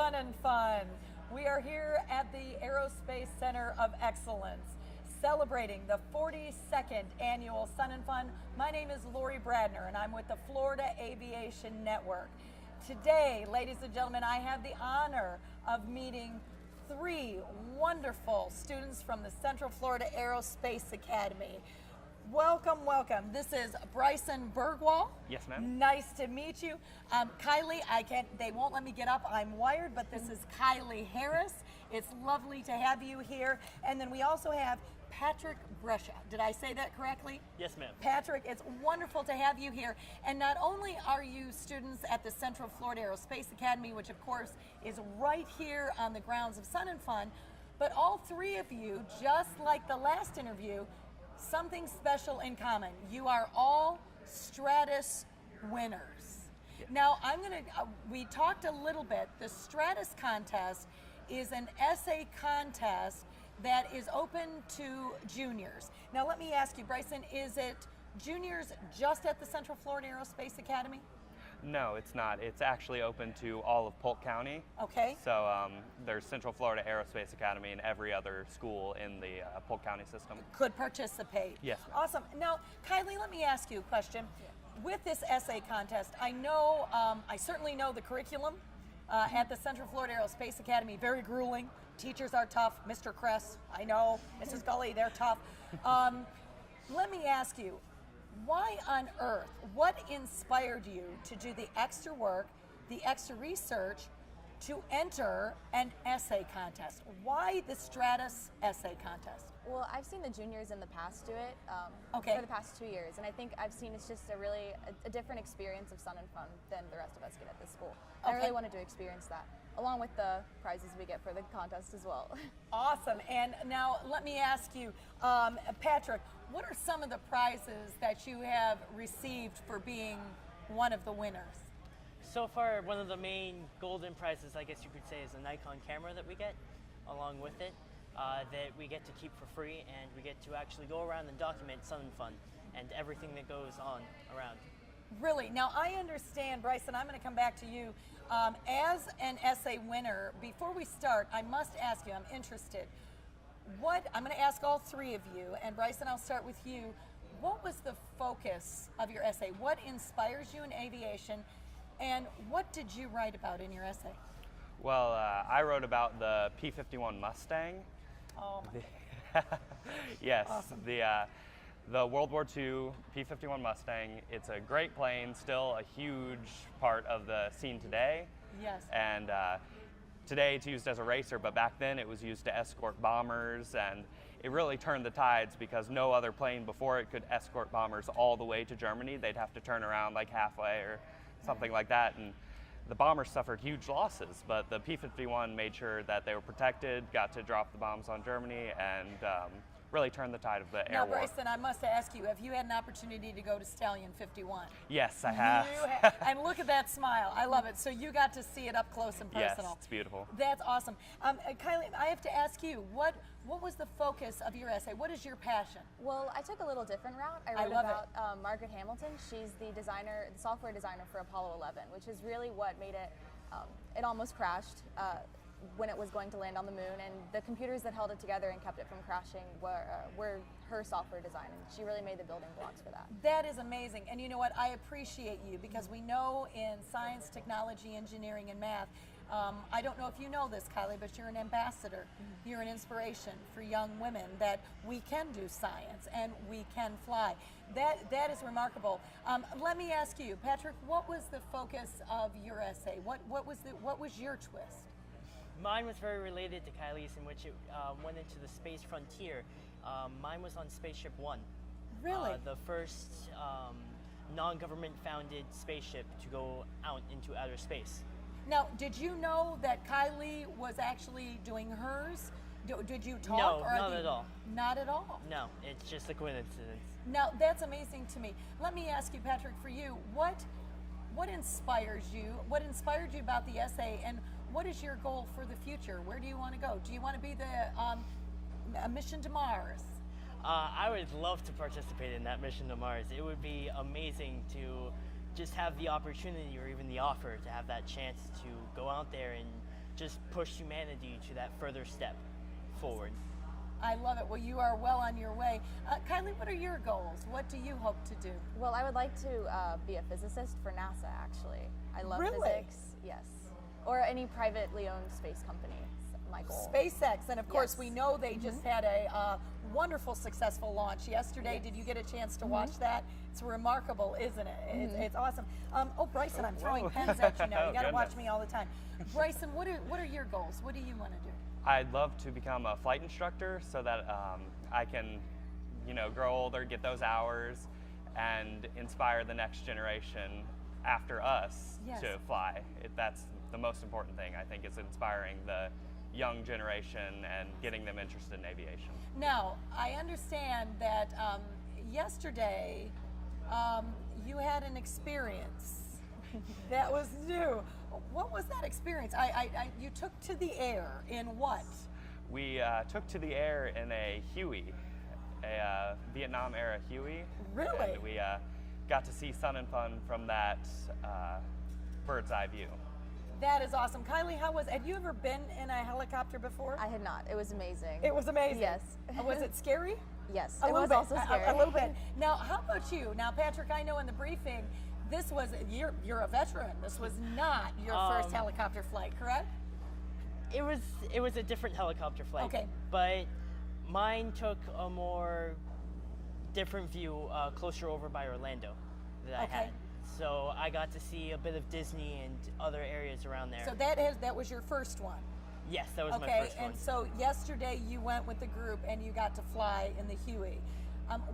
Sun and Fun. We are here at the Aerospace Center of Excellence, celebrating the 42nd annual Sun and Fun. My name is Lori Bradner, and I'm with the Florida Aviation Network. Today, ladies and gentlemen, I have the honor of meeting three wonderful students from the Central Florida Aerospace Academy. Welcome, welcome. This is Bryson Bergwall. Yes, ma'am. Nice to meet you. Kylie, they won't let me get up. I'm wired, but this is Kylie Harris. It's lovely to have you here. And then we also have Patrick Brescia. Did I say that correctly? Yes, ma'am. Patrick, it's wonderful to have you here. And not only are you students at the Central Florida Aerospace Academy, which of course is right here on the grounds of Sun and Fun, but all three of you, just like the last interview, something special in common. You are all STRATOS winners. Yeah. Now, we talked a little bit. The STRATOS contest is an essay contest that is open to juniors. Now, let me ask you, Bryson, is it juniors just at the Central Florida Aerospace Academy? No, it's not. It's actually open to all of Polk County. Okay. So there's Central Florida Aerospace Academy and every other school in the Polk County system. Could participate. Yes, ma'am. Awesome. Now, Kylie, let me ask you a question. Yeah. With this essay contest, I know, I certainly know the curriculum at the Central Florida Aerospace Academy. Very grueling. Teachers are tough. Mr. Kress, I know. Mrs. Gully, they're tough. Let me ask you, why on earth, what inspired you to do the extra work, the extra research to enter an essay contest? Why the STRATOS essay contest? Well, I've seen the juniors in the past do it for the past 2 years, and I think I've seen it's just a different experience of Sun and Fun than the rest of us get at this school. I really wanted to experience that, along with the prizes we get for the contest as well. Awesome. And now let me ask you, Patrick, what are some of the prizes that you have received for being one of the winners? So far, one of the main golden prizes, I guess you could say, is a Nikon camera that we get along with it, that we get to keep for free, and we get to actually go around and document Sun and Fun and everything that goes on around. Really? Now, I understand, Bryson, I'm going to come back to you. As an essay winner, before we start, I must ask you, I'm interested. I'm going to ask all three of you, and Bryson, I'll start with you. What was the focus of your essay? What inspires you in aviation? And what did you write about in your essay? Well, I wrote about the P-51 Mustang. Oh, yes, awesome. The World War II P-51 Mustang. It's a great plane, still a huge part of the scene today. Yes. And today it's used as a racer, but back then it was used to escort bombers, and it really turned the tides because no other plane before it could escort bombers all the way to Germany. They'd have to turn around like halfway or something like that, and the bombers suffered huge losses, but the P-51 made sure that they were protected, got to drop the bombs on Germany, and really turned the tide of the air war. Now, Bryson, I must ask you, have you had an opportunity to go to Stallion 51? Yes, I have. And look at that smile. I love it. So you got to see it up close and personal. Yes, it's beautiful. That's awesome. Kylie, I have to ask you, what was the focus of your essay? What is your passion? Well, I took a little different route. I wrote about Margaret Hamilton. She's the software designer for Apollo 11, which is really what made it, it almost crashed when it was going to land on the moon, and the computers that held it together and kept it from crashing were her software design, and she really made the building blocks for that. That is amazing, and you know what, I appreciate you, because we know in science, technology, engineering, and math, I don't know if you know this, Kylie, but you're an ambassador. You're an inspiration for young women that we can do science and we can fly. That is remarkable. Let me ask you, Patrick, what was the focus of your essay? What was your twist? Mine was very related to Kylie's, in which it went into the space frontier. Mine was on Spaceship One. Really? The first non-government founded spaceship to go out into outer space. Now, did you know that Kylie was actually doing hers? Did you talk? No, not at all. Not at all? No, it's just a coincidence. Now, that's amazing to me. Let me ask you, Patrick, for you, what inspires you? What inspired you about the essay, and what is your goal for the future? Where do you want to go? Do you want to be a mission to Mars? I would love to participate in that mission to Mars. It would be amazing to just have the opportunity or even the offer to have that chance to go out there and just push humanity to that further step forward. I love it. Well, you are well on your way. Kylie, what are your goals? What do you hope to do? Well, I would like to be a physicist for NASA, actually. I love Really? physics, yes. Or any privately owned space company, my goal. SpaceX, and of course Yes. we know they just had a wonderful, successful launch yesterday. Yes. Did you get a chance to watch that? It's remarkable, isn't it? It's awesome. Oh, Bryson, I'm throwing whoa. pens at you now. Oh, You got to watch goodness. me all the time. Bryson, what are your goals? What do you want to do? I'd love to become a flight instructor so that I can, grow older, get those hours, and inspire the next generation after us Yes. to fly. That's the most important thing, I think, is inspiring the young generation and getting them interested in aviation. Now, I understand that yesterday you had an experience that was new. What was that experience? You took to the air in what? We took to the air in a Huey, a Vietnam-era Huey. Really? And we got to see sun and fun from that bird's eye view. That is awesome. Kylie, how was? Had you ever been in a helicopter before? I had not. It was amazing. It was amazing. Yes. Was it scary? Yes. A It little was bit. also scary. A little bit. Now, how about you? Now, Patrick, I know in the briefing, this was you're a veteran. This was not your first helicopter flight, correct? It was a different helicopter flight. Okay. But mine took a more different view closer over by Orlando that I Okay. had. So I got to see a bit of Disney and other areas around there. So that was your first one. Yes, that was my Okay, first one. and so yesterday you went with the group and you got to fly in the Huey.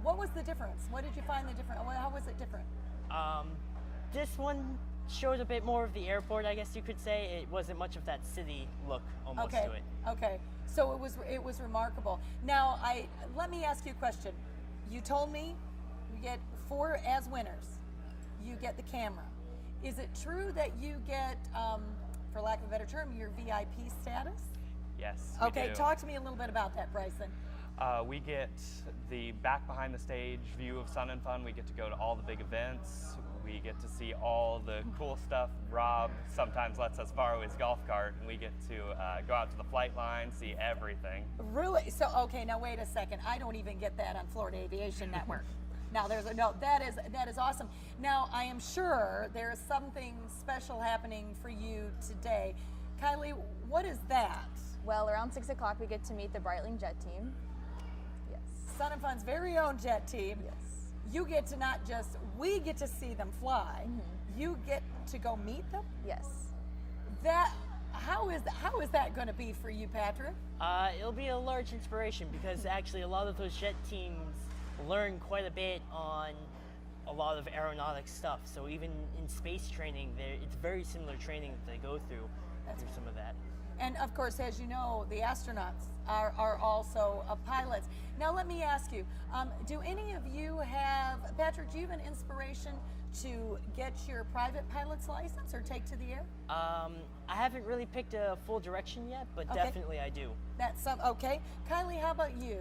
What was the difference? What did you find the different? How was it different? This one showed a bit more of the airport, I guess you could say. It wasn't much of that city look almost Okay. to it. Okay. So it was remarkable. Now let me ask you a question. You told me you get 4 as winners. You get the camera. Is it true that you get, for lack of a better term, your VIP status? Yes, we Okay. do. Talk to me a little bit about that, Bryson. We get the back behind the stage view of Sun and Fun. We get to go to all the big events. We get to see all the cool stuff. Rob sometimes lets us borrow his golf cart, and we get to go out to the flight line, see everything. Really? So okay. Now wait a second. I don't even get that on Florida Aviation Network. Now that is awesome. Now I am sure there is something special happening for you today. Kylie, what is that? Well, around 6 o'clock, we get to meet the Breitling Jet Team. Yes. Sun and Fun's very own jet team. Yes. You get to we get to see them fly. You get to go meet them. Yes. How is that going to be for you, Patrick? It'll be a large inspiration because actually a lot of those jet teams learn quite a bit on a lot of aeronautics stuff. So even in space training, it's very similar training that they go through. Some of that. And of course, as you know, the astronauts are also pilots. Now, let me ask you, do any of you have, Patrick, do you have an inspiration to get your private pilot's license or take to the air? I haven't really picked a full direction yet, but Okay. definitely I do. Okay. Kylie, how about you?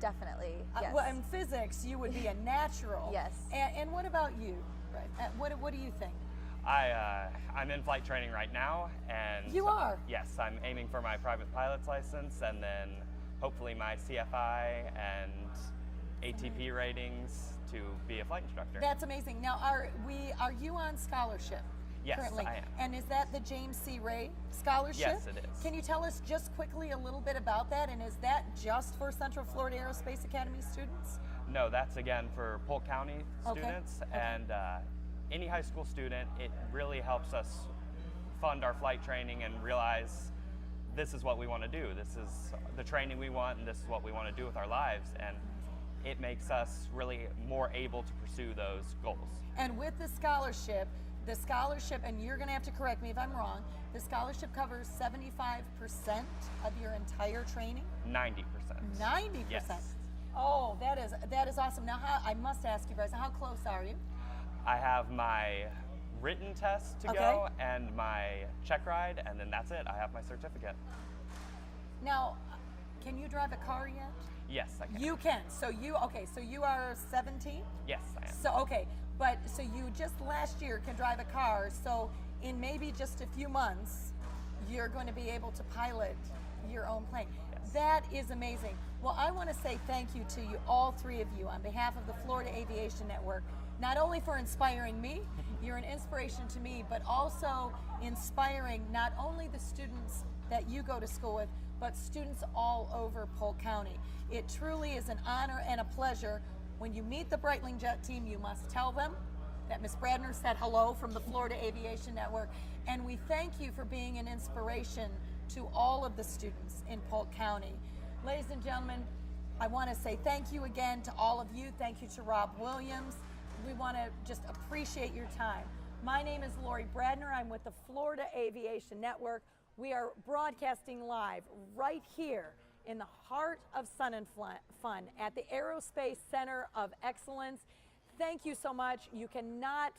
Definitely. Yes. Well, in physics, you would be a natural. Yes. And what about you? Right. What do you think? I'm in flight training right now, and You are? Yes, I'm aiming for my private pilot's license, and then hopefully my CFI and ATP ratings to be a flight instructor. That's amazing. Now, are you on scholarship? Yes, currently? I am. And is that the James C. Ray scholarship? Yes, it is. Can you tell us just quickly a little bit about that? And is that just for Central Florida Aerospace Academy students? No, that's again for Polk County Okay, students okay. and any high school student. It really helps us fund our flight training and realize this is what we want to do. This is the training we want, and this is what we want to do with our lives. And it makes us really more able to pursue those goals. And with the scholarship, and you're going to have to correct me if I'm wrong, the scholarship covers 75% of your entire training? 90%. 90%. Yes. Oh, that is awesome. Now, I must ask you, Bryson, how close are you? I have my written test to go and my check ride, and then that's it. I have my certificate. Now, can you drive a car yet? Yes, I can. You can. So you are 17? Yes, I am. So you just last year can drive a car. So in maybe just a few months, you're going to be able to pilot your own plane. That is amazing. Well, I want to say thank you to you, all three of you, on behalf of the Florida Aviation Network, not only for inspiring me, you're an inspiration to me, but also inspiring not only the students that you go to school with, but students all over Polk County. It truly is an honor and a pleasure. When you meet the Breitling Jet team, you must tell them that Ms. Bradner said hello from the Florida Aviation Network, and we thank you for being an inspiration to all of the students in Polk County. Ladies and gentlemen, I want to say thank you again to all of you. Thank you to Rob Williams. We want to just appreciate your time. My name is Lori Bradner. I'm with the Florida Aviation Network. We are broadcasting live right here in the heart of Sun and Fun at the Aerospace Center of Excellence. Thank you so much. You cannot,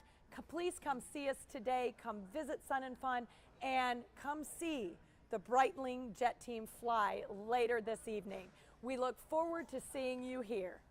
please come see us today. Come visit Sun and Fun and come see the Breitling Jet Team fly later this evening. We look forward to seeing you here.